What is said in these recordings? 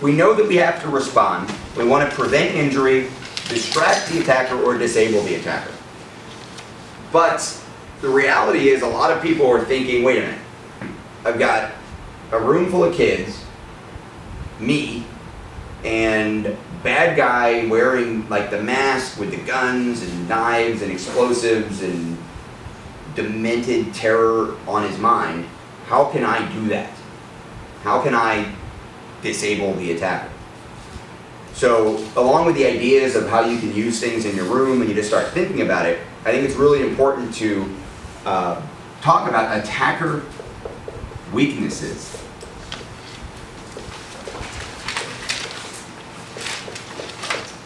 we know that we have to respond. We want to prevent injury, distract the attacker, or disable the attacker. But the reality is a lot of people are thinking, wait a minute, I've got a room full of kids, me, and bad guy wearing like the mask with the guns and knives and explosives and demented terror on his mind. How can I do that? How can I disable the attacker? So along with the ideas of how you can use things in your room and you just start thinking about it, I think it's really important to talk about attacker weaknesses.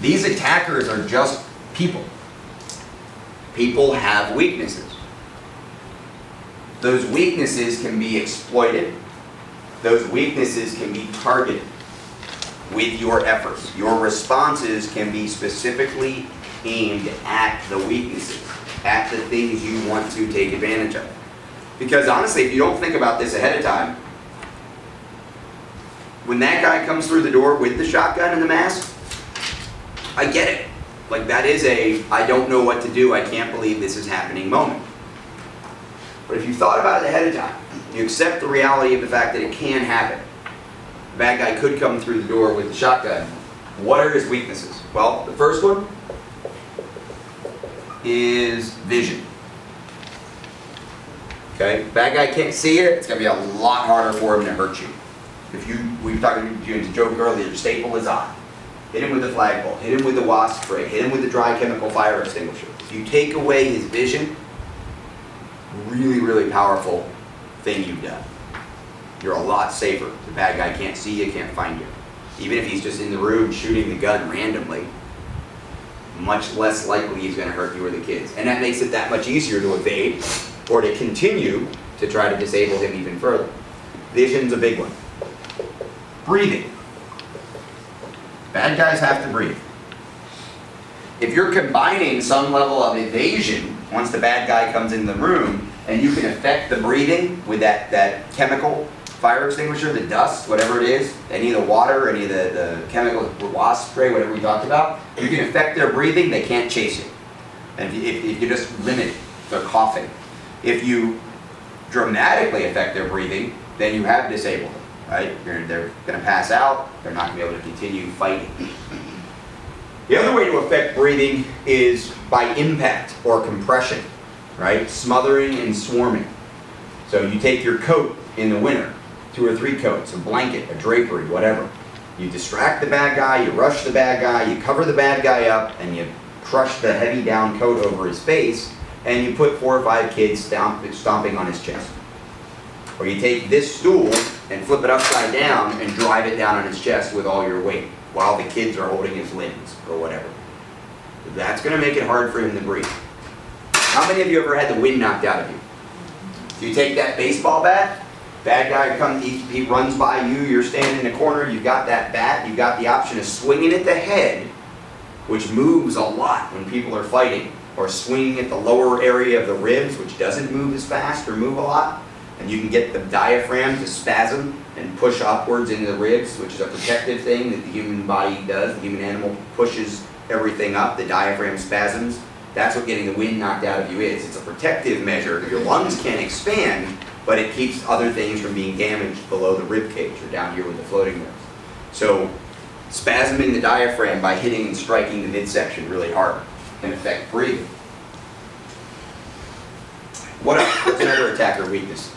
These attackers are just people. People have weaknesses. Those weaknesses can be exploited. Those weaknesses can be targeted with your efforts. Your responses can be specifically aimed at the weaknesses, at the things you want to take advantage of. Because honestly, if you don't think about this ahead of time, when that guy comes through the door with the shotgun and the mask, I get it. Like that is a, I don't know what to do, I can't believe this is happening moment. But if you thought about it ahead of time, you accept the reality of the fact that it can happen. The bad guy could come through the door with the shotgun. What are his weaknesses? Well, the first one is vision. Okay, bad guy can't see it, it's going to be a lot harder for him to hurt you. We were talking to you in a joke earlier, staple his eye. Hit him with the flagpole, hit him with the wasp spray, hit him with the dry chemical fire extinguisher. If you take away his vision, really, really powerful thing you've done. You're a lot safer. The bad guy can't see you, can't find you. Even if he's just in the room shooting the gun randomly, much less likely he's going to hurt you or the kids. And that makes it that much easier to evade or to continue to try to disable him even further. Vision's a big one. Breathing. Bad guys have to breathe. If you're combining some level of evasion once the bad guy comes in the room, and you can affect the breathing with that chemical fire extinguisher, the dust, whatever it is, any of the water, any of the chemical wasp spray, whatever we talked about, you can affect their breathing, they can't chase you. And if you just limit their coughing. If you dramatically affect their breathing, then you have disabled them, right? They're going to pass out, they're not going to be able to continue fighting. The other way to affect breathing is by impact or compression, right? Smothering and swarming. So you take your coat in the winter, 2 or 3 coats, a blanket, a drapery, whatever. You distract the bad guy, you rush the bad guy, you cover the bad guy up, and you crush the heavy down coat over his face, and you put 4 or 5 kids stomping on his chest. Or you take this stool and flip it upside down and drive it down on his chest with all your weight, while the kids are holding his limbs, or whatever. That's going to make it hard for him to breathe. How many of you ever had the wind knocked out of you? So you take that baseball bat, bad guy comes, he runs by you, you're standing in a corner, you've got that bat, you've got the option of swinging at the head, which moves a lot when people are fighting, or swinging at the lower area of the ribs, which doesn't move as fast or move a lot, and you can get the diaphragm to spasm and push upwards into the ribs, which is a protective thing that the human body does. The human animal pushes everything up, the diaphragm spasms. That's what getting the wind knocked out of you is. It's a protective measure. Your lungs can't expand, but it keeps other things from being damaged below the rib cage or down here with the floating nerves. So spasming the diaphragm by hitting and striking the midsection really hard can affect breathing. What's another attacker weakness?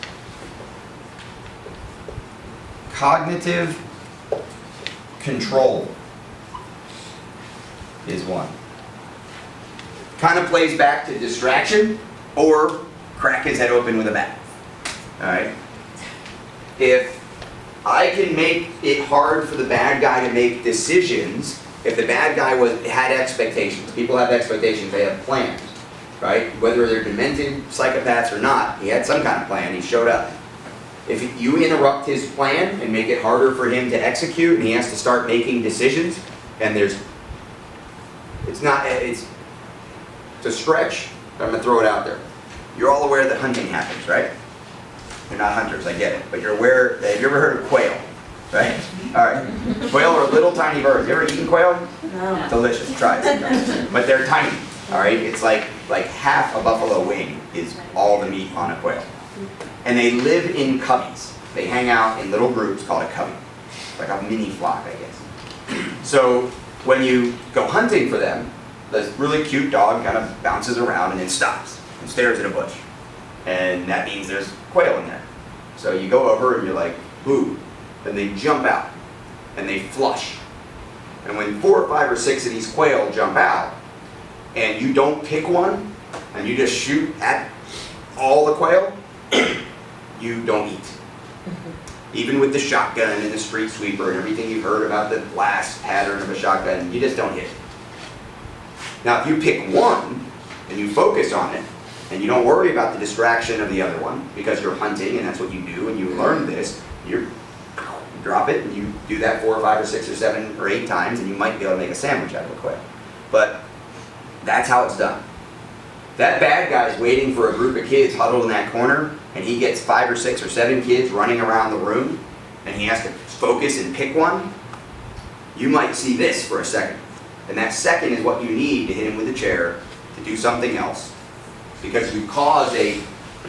Cognitive control is one. Kind of plays back to distraction or crack his head open with a bat. Alright? If I can make it hard for the bad guy to make decisions, if the bad guy had expectations, people have expectations, they have plans, right? Whether they're demented psychopaths or not, he had some kind of plan, he showed up. If you interrupt his plan and make it harder for him to execute and he has to start making decisions, and it's a stretch, but I'm going to throw it out there. You're all aware that hunting happens, right? You're not hunters, I get it, but you're aware, have you ever heard of quail? right? All right. Quail are little tiny birds. You ever eaten quail? No. Delicious. Try it. But they're tiny. All right. It's like half a buffalo wing is all the meat on a quail. And they live in coveys. They hang out in little groups called a covey, like a mini flock, I guess. So when you go hunting for them, this really cute dog kind of bounces around and then stops and stares at a bush. And that means there's quail in there. So you go over and you're like, boo. Then they jump out and they flush. And when 4 or 5 or 6 of these quail jump out and you don't pick one and you just shoot at all the quail, you don't eat. Even with the shotgun and the street sweeper and everything you've heard about the blast pattern of a shotgun, you just don't hit it. Now if you pick one and you focus on it and you don't worry about the distraction of the other one because you're hunting and that's what you do and you learn this, you drop it and you do that 4 or 5 or 6 or 7 or 8 times and you might be able to make a sandwich out of a quail. But that's how it's done. That bad guy's waiting for a group of kids huddled in that corner and he gets 5 or 6 or 7 kids running around the room and he has to focus and pick one. You might see this for a second. And that second is what you need to hit him with a chair to do something else. Because you caused a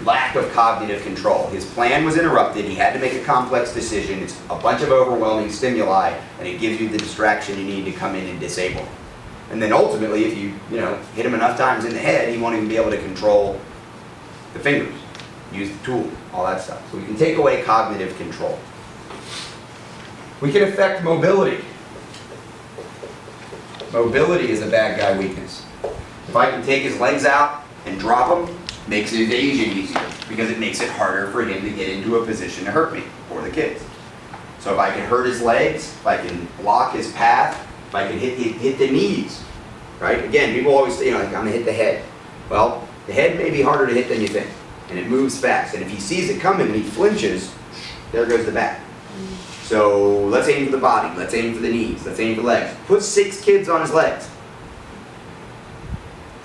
lack of cognitive control. His plan was interrupted, he had to make a complex decision, it's a bunch of overwhelming stimuli, and it gives you the distraction you need to come in and disable him. And then ultimately, if you hit him enough times in the head, he won't even be able to control the fingers, use the tool, all that stuff. So we can take away cognitive control. We can affect mobility. Mobility is a bad guy weakness. If I can take his legs out and drop him, makes evasion easier because it makes it harder for him to get into a position to hurt me or the kids. So if I can hurt his legs, if I can block his path, if I can hit the knees, right? Again, people always say, like, I'm gonna hit the head. Well, the head may be harder to hit than you think, and it moves fast. And if he sees it coming and he flinches, there goes the bat. So let's aim for the body, let's aim for the knees, let's aim for the legs. Put 6 kids on his legs.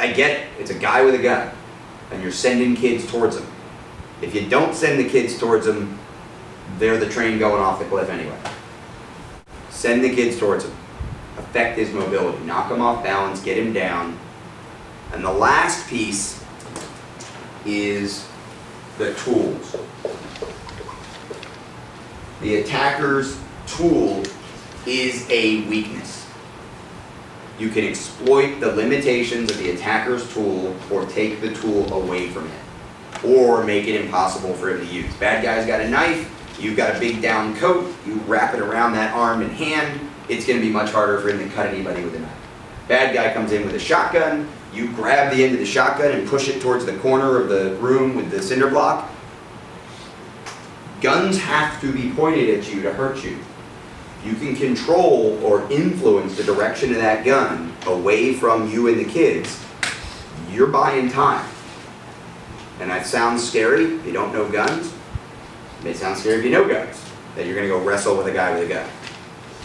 I get it, it's a guy with a gun, and you're sending kids towards him. If you don't send the kids towards him, they're the train going off the cliff anyway. Send the kids towards him. Affect his mobility, knock him off balance, get him down. And the last piece is the tools. The attacker's tool is a weakness. You can exploit the limitations of the attacker's tool or take the tool away from it, or make it impossible for him to use. Bad guy's got a knife, you've got a big down coat, you wrap it around that arm and hand, it's going to be much harder for him to cut anybody with a knife. Bad guy comes in with a shotgun, you grab the end of the shotgun and push it towards the corner of the room with the cinder block. Guns have to be pointed at you to hurt you. You can control or influence the direction of that gun away from you and the kids. You're buying time. And that sounds scary if you don't know guns. It may sound scary if you know guns, that you're going to go wrestle with a guy with a gun.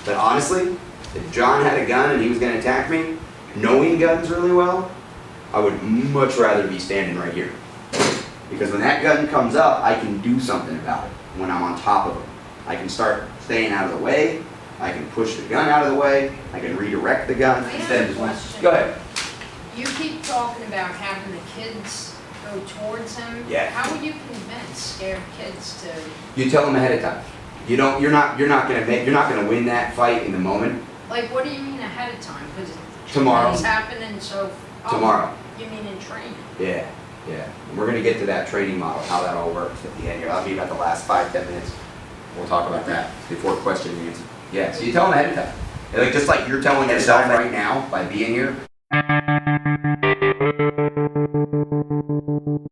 But honestly, if John had a gun and he was going to attack me, knowing guns really well, I would much rather be standing right here. Because when that gun comes up, I can do something about it when I'm on top of him. I can start staying out of the way, I can push the gun out of the way, I can redirect the gun instead of just question. Go ahead. You keep talking about having the kids go towards him. Yeah. How would you convince scared kids to? You tell them ahead of time. You're not gonna win that fight in the moment. Like, what do you mean ahead of time? Because Tomorrow. it's happening so. Oh, Tomorrow. You mean in training? Yeah. We're gonna get to that training model, how that all works at the end here. I'll be about the last 5-10 minutes. We'll talk about that before question and answer. Yeah, so you tell them ahead of time. Like, just like you're telling yourself right now by being here.